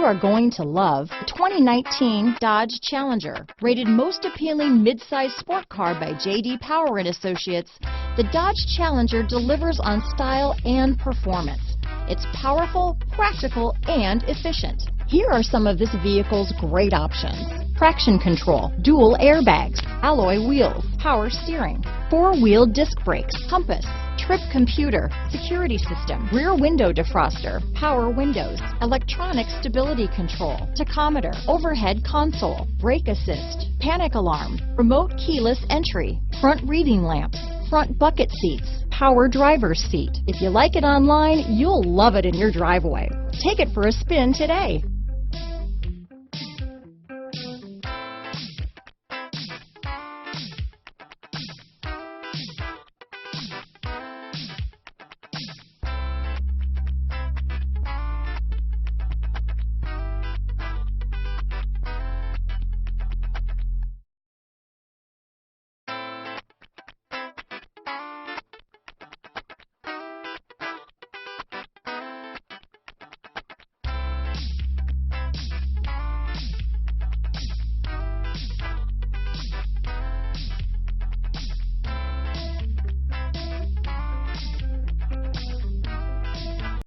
are going to love the 2019 Dodge Challenger. Rated most appealing midsize sport car by J.D. Power and Associates, the Dodge Challenger delivers on style and performance. It's powerful, practical, and efficient. Here are some of this vehicle's great options: traction control, dual airbags, alloy wheels, power steering, four-wheel disc brakes, compass, trip computer, security system, rear window defroster, power windows, electronic stability control, tachometer, overhead console, brake assist, panic alarm, remote keyless entry, front reading lamps, front bucket seats, power driver's seat. If you like it online, you'll love it in your driveway. Take it for a spin today.